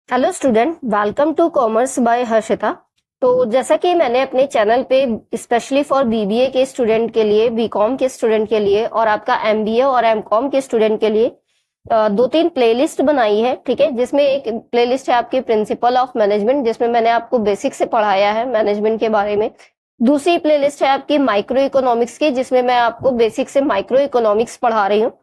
Hello student, welcome to commerce by Harshita. तो जैसा कि मैंने अपने चैनल पे स्पेशली फॉर बीबीए के स्टूडेंट के लिए, बीकॉम के स्टूडेंट के लिए और आपका एमबीए और एमकॉम के स्टूडेंट के लिए दो तीन प्लेलिस्ट बनाई है। ठीक है, जिसमें एक प्लेलिस्ट है आपकी प्रिंसिपल ऑफ मैनेजमेंट, जिसमें मैंने आपको बेसिक से पढ़ाया है मैनेजमेंट के बारे में। दूसरी प्लेलिस्ट है आपकी माइक्रो इकोनॉमिक्स की, जिसमें मैं आपको बेसिक से माइक्रो इकोनॉमिक्स पढ़ा रही हूँ।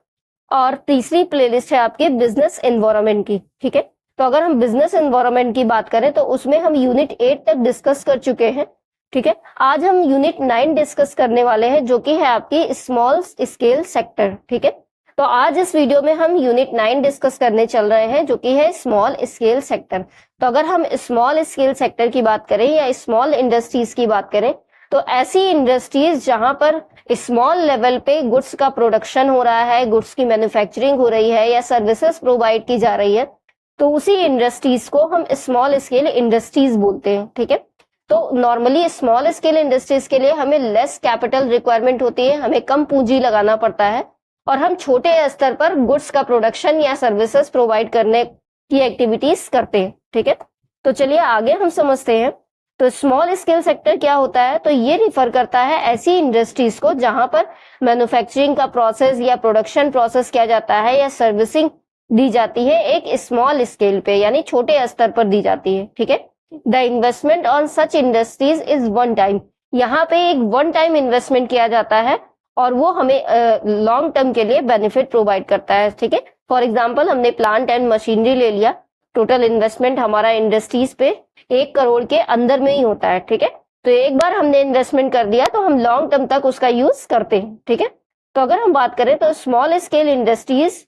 और तीसरी प्लेलिस्ट है आपकी बिजनेस एनवायरनमेंट की। ठीक है, तो अगर हम बिजनेस एनवायरनमेंट की बात करें तो उसमें हम यूनिट 8 तक डिस्कस कर चुके हैं। ठीक है, आज हम यूनिट 9 डिस्कस करने वाले हैं, जो कि है आपकी स्मॉल स्केल सेक्टर। ठीक है, तो आज इस वीडियो में हम यूनिट 9 डिस्कस करने चल रहे हैं, जो कि है स्मॉल स्केल सेक्टर। तो अगर हम स्मॉल स्केल सेक्टर की बात करें या स्मॉल इंडस्ट्रीज की बात करें, तो ऐसी इंडस्ट्रीज जहां पर स्मॉल लेवल पे गुड्स का प्रोडक्शन हो रहा है, गुड्स की मैन्युफैक्चरिंग हो रही है या सर्विसेज प्रोवाइड की जा रही है, तो उसी इंडस्ट्रीज को हम स्मॉल स्केल इंडस्ट्रीज बोलते हैं। ठीक है, तो नॉर्मली स्मॉल स्केल इंडस्ट्रीज के लिए हमें लेस कैपिटल रिक्वायरमेंट होती है, हमें कम पूंजी लगाना पड़ता है और हम छोटे स्तर पर गुड्स का प्रोडक्शन या सर्विसेज प्रोवाइड करने की एक्टिविटीज करते हैं। ठीक है, तो चलिए आगे हम समझते हैं। तो स्मॉल स्केल सेक्टर क्या होता है? तो ये रिफर करता है ऐसी इंडस्ट्रीज को जहां पर मैन्युफैक्चरिंग का प्रोसेस या प्रोडक्शन प्रोसेस किया जाता है या सर्विसिंग दी जाती है एक स्मॉल स्केल पे, यानी छोटे स्तर पर दी जाती है। ठीक है, the investment on such industries is one time. यहाँ पे एक वन टाइम इन्वेस्टमेंट किया जाता है और वो हमें लॉन्ग टर्म के लिए बेनिफिट प्रोवाइड करता है। ठीक है, फॉर एग्जाम्पल हमने प्लांट एंड मशीनरी ले लिया, टोटल इन्वेस्टमेंट हमारा इंडस्ट्रीज पे 1 करोड़ के अंदर में ही होता है। ठीक है, तो एक बार हमने इन्वेस्टमेंट कर दिया तो हम लॉन्ग टर्म तक उसका यूज करते हैं। ठीक है, तो अगर हम बात करें तो small scale industries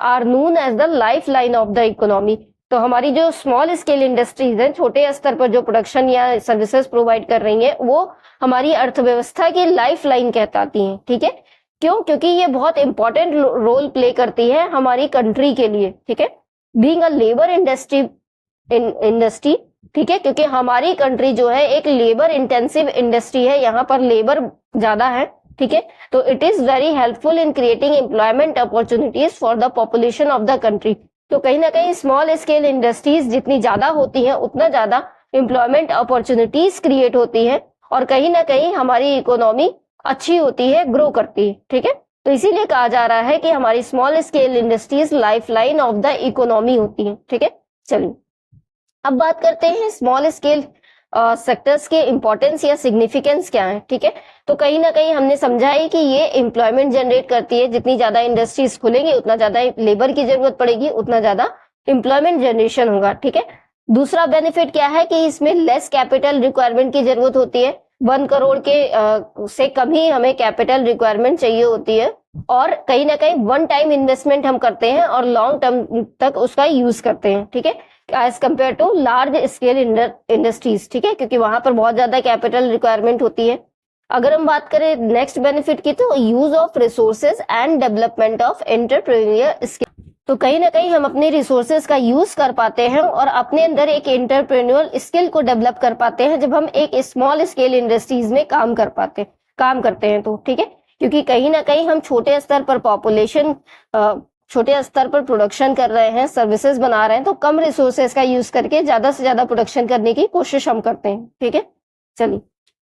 are known as the life line of the economy. तो हमारी जो स्मॉल स्केल इंडस्ट्रीज है, छोटे स्तर पर जो प्रोडक्शन या सर्विसेज प्रोवाइड कर रही हैं, वो हमारी अर्थव्यवस्था की लाइफ लाइन कहलाती हैं। ठीक है, क्यों? क्योंकि ये बहुत इंपॉर्टेंट रोल प्ले करती है हमारी कंट्री के लिए। ठीक है, बीइंग अ लेबर इंडस्ट्री ठीक है, क्योंकि हमारी कंट्री जो है एक लेबर इंटेंसिव इंडस्ट्री है, यहाँ पर लेबर ज्यादा है। ठीक है, तो it is very helpful in creating employment opportunities for the population of the country. तो कहीं ना कहीं स्मॉल स्केल इंडस्ट्रीज जितनी ज्यादा होती हैं उतना ज्यादा एम्प्लॉयमेंट अपॉर्चुनिटीज क्रिएट होती है और कहीं ना कहीं हमारी इकोनॉमी अच्छी होती है, ग्रो करती है। ठीक है, तो इसीलिए कहा जा रहा है कि हमारी small scale industries life line of the economy होती है। ठीक है, चलिए अब बात करते हैं स्मॉल स्केल सेक्टर्स के इंपॉर्टेंस या सिग्निफिकेंस क्या है। ठीक है, तो कहीं ना कहीं हमने समझा है कि ये एम्प्लॉयमेंट जनरेट करती है, जितनी ज्यादा इंडस्ट्रीज खुलेंगी उतना ज्यादा लेबर की जरूरत पड़ेगी, उतना ज्यादा एम्प्लॉयमेंट जनरेशन होगा। ठीक है, दूसरा बेनिफिट क्या है कि इसमें लेस कैपिटल रिक्वायरमेंट की जरूरत होती है, 1 करोड़ के से कम ही हमें कैपिटल रिक्वायरमेंट चाहिए होती है और कहीं ना कहीं वन टाइम इन्वेस्टमेंट हम करते हैं और लॉन्ग टर्म तक उसका यूज करते हैं। ठीक है, as compare to large scale industries. ठीक है, क्योंकि वहां पर बहुत ज्यादा कैपिटल रिक्वायरमेंट होती है। अगर हम बात करें नेक्स्ट बेनिफिट की, तो use of resources and development of entrepreneur skill. तो कहीं ना कहीं हम अपने रिसोर्सेज का यूज कर पाते हैं और अपने अंदर एक एंटरप्रेन्योर स्किल को डेवलप कर पाते हैं जब हम एक स्मॉल स्केल इंडस्ट्रीज में काम करते हैं। तो ठीक है, क्योंकि कहीं ना कहीं हम छोटे स्तर पर पॉपुलेशन, छोटे स्तर पर प्रोडक्शन कर रहे हैं, सर्विसेज बना रहे हैं, तो कम रिसोर्सेज का यूज करके ज्यादा से ज्यादा प्रोडक्शन करने की कोशिश हम करते हैं। ठीक है, चलिए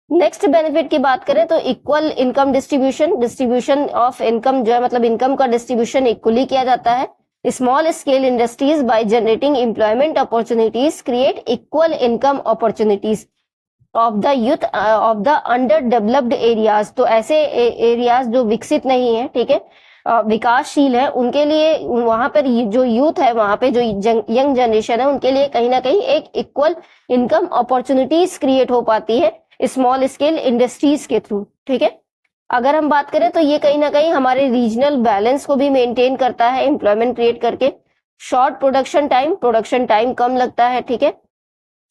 नेक्स्ट बेनिफिट की बात करें तो equal income distribution of income जो है, मतलब इनकम का डिस्ट्रीब्यूशन इक्वली किया जाता है। Small scale industries by generating employment opportunities create equal income opportunities of the youth of the under developed areas. तो ऐसे एरियाज जो विकसित नहीं है, ठीक है, विकासशील है, उनके लिए वहां पर जो यूथ है, वहां पे जो यंग जनरेशन है, उनके लिए कहीं ना कहीं एक इक्वल इनकम अपॉर्चुनिटीज क्रिएट हो पाती है स्मॉल स्केल इंडस्ट्रीज के थ्रू। ठीक है, अगर हम बात करें तो ये कहीं ना कहीं हमारे रीजनल बैलेंस को भी मेंटेन करता है एम्प्लॉयमेंट क्रिएट करके। शॉर्ट प्रोडक्शन टाइम कम लगता है। ठीक है,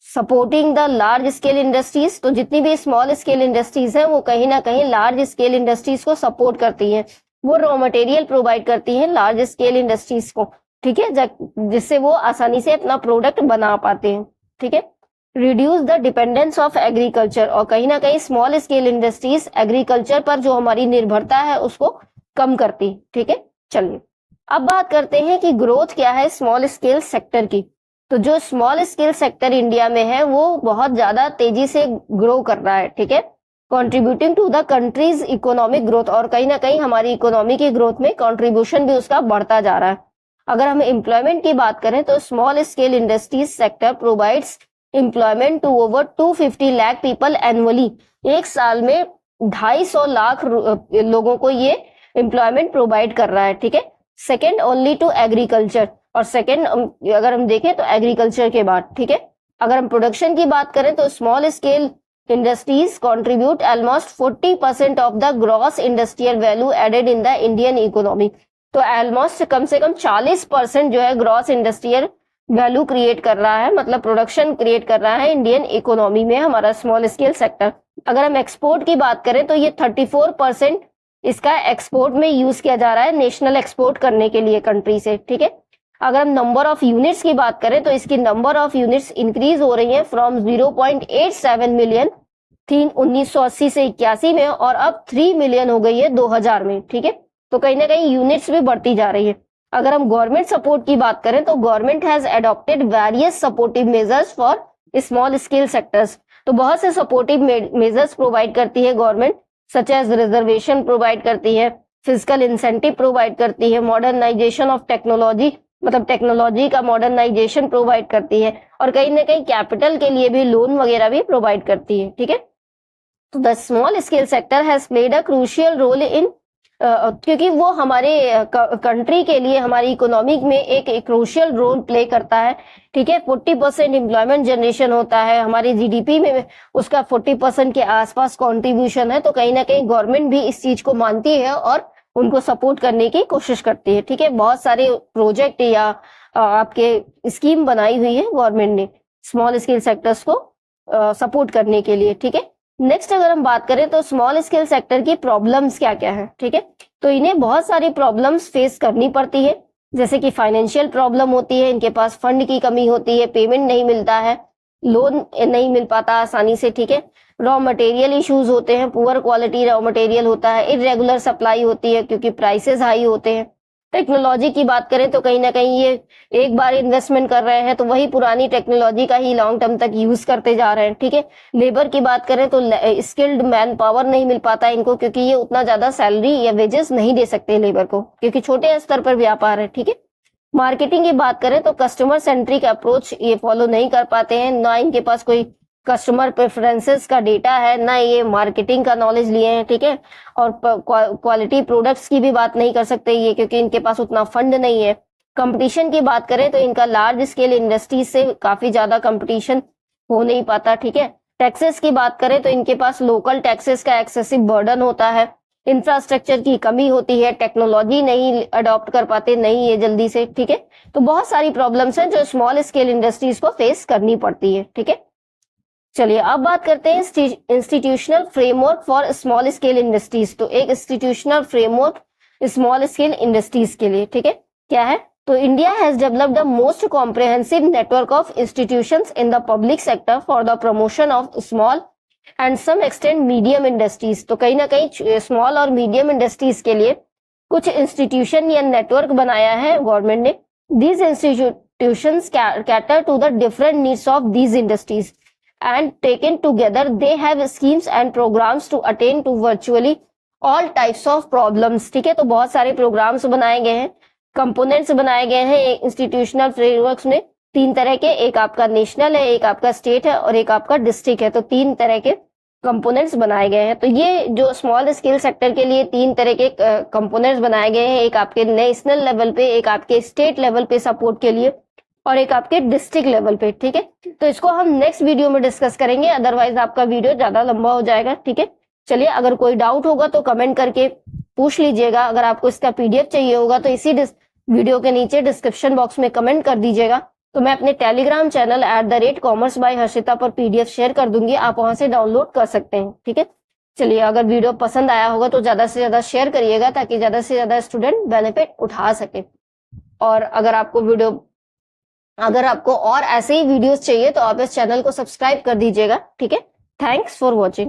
supporting the large scale industries. तो जितनी भी स्मॉल स्केल इंडस्ट्रीज हैं वो कहीं ना कहीं लार्ज स्केल इंडस्ट्रीज को सपोर्ट करती हैं, वो रॉ मटेरियल प्रोवाइड करती हैं लार्ज स्केल इंडस्ट्रीज को। ठीक है, जिससे वो आसानी से अपना प्रोडक्ट बना पाते हैं। ठीक है, reduce the dependence of agriculture. और कहीं ना कहीं स्मॉल स्केल इंडस्ट्रीज एग्रीकल्चर पर जो हमारी निर्भरता है उसको कम करती। ठीक है, चलिए अब बात करते हैं कि ग्रोथ क्या है स्मॉल स्केल सेक्टर की। तो जो स्मॉल स्केल सेक्टर इंडिया में है वो बहुत ज्यादा तेजी से ग्रो कर रहा है, ठीक है, contributing to the country's economic growth, और कहीं ना कहीं हमारी इकोनॉमी की ग्रोथ में कंट्रीब्यूशन भी उसका बढ़ता जा रहा है। अगर हम एम्प्लॉयमेंट की बात करें तो small scale industries sector provides employment to over 250 lakh people annually. एक साल में 250 लाख लोगों को ये एम्प्लॉयमेंट प्रोवाइड कर रहा है, ठीक है, सेकेंड ओनली टू एग्रीकल्चर, और सेकेंड अगर हम देखें तो एग्रीकल्चर के बाद, ठीक है। अगर हम प्रोडक्शन की बात करें तो small scale industries contribute almost 40% of the gross industrial value added in the Indian economy. तो ऑलमोस्ट कम से कम 40% जो है ग्रॉस इंडस्ट्रियल वैल्यू क्रिएट कर रहा है, मतलब प्रोडक्शन क्रिएट कर रहा है इंडियन इकोनॉमी में हमारा स्मॉल स्केल सेक्टर। अगर हम एक्सपोर्ट की बात करें तो ये 34% इसका एक्सपोर्ट में यूज किया जा रहा है, नेशनल एक्सपोर्ट करने के लिए कंट्री से, ठीक है। अगर हम नंबर ऑफ यूनिट्स की बात करें तो इसकी नंबर ऑफ यूनिट्स इंक्रीज हो रही है फ्रॉम 0.87 मिलियन थी 1980 से 81 में, और अब 3 मिलियन हो गई है 2000 में, ठीक है। तो कहीं ना कहीं यूनिट्स भी बढ़ती जा रही है। अगर हम गवर्नमेंट सपोर्ट की बात करें तो government has adopted various supportive measures for small scale sectors. तो बहुत से सपोर्टिव मेजर्स प्रोवाइड करती है government, such as reservation provide करती है, फिजिकल इंसेंटिव प्रोवाइड करती है, मॉडर्नाइजेशन ऑफ टेक्नोलॉजी, मतलब टेक्नोलॉजी का मॉडर्नाइजेशन प्रोवाइड करती है, और कहीं ना कहीं कैपिटल के लिए भी लोन वगैरह भी प्रोवाइड करती है, ठीक है। तो the small scale sector has played a crucial role in, क्योंकि वो हमारे कंट्री के लिए, हमारी इकोनॉमिक में एक क्रूशियल रोल प्ले करता है, ठीक है। 40% एम्प्लॉयमेंट जनरेशन होता है, हमारी जीडीपी में उसका 40% के आसपास कॉन्ट्रीब्यूशन है। तो कहीं ना कहीं गवर्नमेंट भी इस चीज को मानती है और उनको सपोर्ट करने की कोशिश करती है, ठीक है। बहुत सारे प्रोजेक्ट या आपके स्कीम बनाई हुई है गवर्नमेंट ने स्मॉल स्केल सेक्टर्स को सपोर्ट करने के लिए, ठीक है। नेक्स्ट अगर हम बात करें तो स्मॉल स्केल सेक्टर की प्रॉब्लम्स क्या क्या है, ठीक है। तो इन्हें बहुत सारी प्रॉब्लम्स फेस करनी पड़ती है, जैसे कि फाइनेंशियल प्रॉब्लम होती है, इनके पास फंड की कमी होती है, पेमेंट नहीं मिलता है, लोन नहीं मिल पाता आसानी से, ठीक है। रॉ मटेरियल इश्यूज होते हैं, पुअर क्वालिटी रॉ मटेरियल होता है, इरेगुलर सप्लाई होती है क्योंकि प्राइसेस हाई होते हैं। टेक्नोलॉजी की बात करें तो कहीं ना कहीं ये एक बार इन्वेस्टमेंट कर रहे हैं तो वही पुरानी टेक्नोलॉजी का ही लॉन्ग टर्म तक यूज करते जा रहे हैं, ठीक है। लेबर की बात करें तो स्किल्ड मैन पावर नहीं मिल पाता इनको, क्योंकि ये उतना ज्यादा सैलरी या वेजेस नहीं दे सकते लेबर को, क्योंकि छोटे स्तर पर व्यापार है, ठीक है। मार्केटिंग की बात करें तो कस्टमर सेंट्रिक अप्रोच ये फॉलो नहीं कर पाते हैं, ना इनके पास कोई कस्टमर प्रेफरेंसेस का डेटा है, ना ये मार्केटिंग का नॉलेज लिए हैं, ठीक है। और क्वालिटी प्रोडक्ट्स की भी बात नहीं कर सकते ये, क्योंकि इनके पास उतना फंड नहीं है। कंपटीशन की बात करें तो इनका लार्ज स्केल इंडस्ट्रीज से काफी ज्यादा कंपटीशन हो नहीं पाता, ठीक है। टैक्सेस की बात करें तो इनके पास लोकल टैक्सेस का एक्सेसिव बर्डन होता है, इंफ्रास्ट्रक्चर की कमी होती है, टेक्नोलॉजी नहीं अडॉप्ट कर पाते नहीं है जल्दी से, ठीक है। तो बहुत सारी प्रॉब्लम्स हैं जो स्मॉल स्केल इंडस्ट्रीज को फेस करनी पड़ती है, ठीक है। चलिए अब बात करते हैं institutional framework for small scale industries. तो एक institutional framework small scale industries के लिए, ठीक है, क्या है? तो India has developed the most comprehensive network of institutions in the public sector for the promotion of small and some extend medium industries. तो कहीं ना कहीं स्मॉल और मीडियम इंडस्ट्रीज के लिए कुछ इंस्टीट्यूशन या नेटवर्क बनाया है गवर्नमेंट ने। These institutions cater to the different needs of these industries and taken together they have schemes and programs to attain to virtually all types of problems, ठीक है। तो बहुत सारे प्रोग्राम्स बनाए गए हैं, कंपोनेंट्स बनाए गए हैं इंस्टीट्यूशनल फ्रेमवर्क्स में, 3 तरह के, एक आपका नेशनल है, एक आपका स्टेट है और एक आपका डिस्ट्रिक्ट है। तो 3 तरह के कंपोनेंट्स बनाए गए हैं। तो ये जो स्मॉल स्केल सेक्टर के लिए 3 तरह के कंपोनेंट्स बनाए गए हैं, एक आपके नेशनल लेवल पे, एक आपके स्टेट लेवल पे सपोर्ट के लिए और एक आपके डिस्ट्रिक्ट लेवल पे, ठीक है। तो इसको हम नेक्स्ट वीडियो में डिस्कस करेंगे, अदरवाइज आपका वीडियो ज्यादा लंबा हो जाएगा, ठीक है। चलिए अगर कोई डाउट होगा तो कमेंट करके पूछ लीजिएगा। अगर आपको इसका पीडीएफ चाहिए होगा तो इसी वीडियो के नीचे डिस्क्रिप्शन बॉक्स में कमेंट कर दीजिएगा। तो मैं अपने Telegram channel @commerce by Harshita पर पीडीएफ शेयर कर दूंगी, आप वहां से डाउनलोड कर सकते हैं, ठीक है। चलिए अगर वीडियो पसंद आया होगा तो ज्यादा से ज्यादा शेयर करिएगा ताकि ज्यादा से ज्यादा स्टूडेंट बेनिफिट उठा सके। और अगर आपको और ऐसे ही वीडियोस चाहिए तो आप इस चैनल को सब्सक्राइब कर दीजिएगा, ठीक है। Thanks for watching.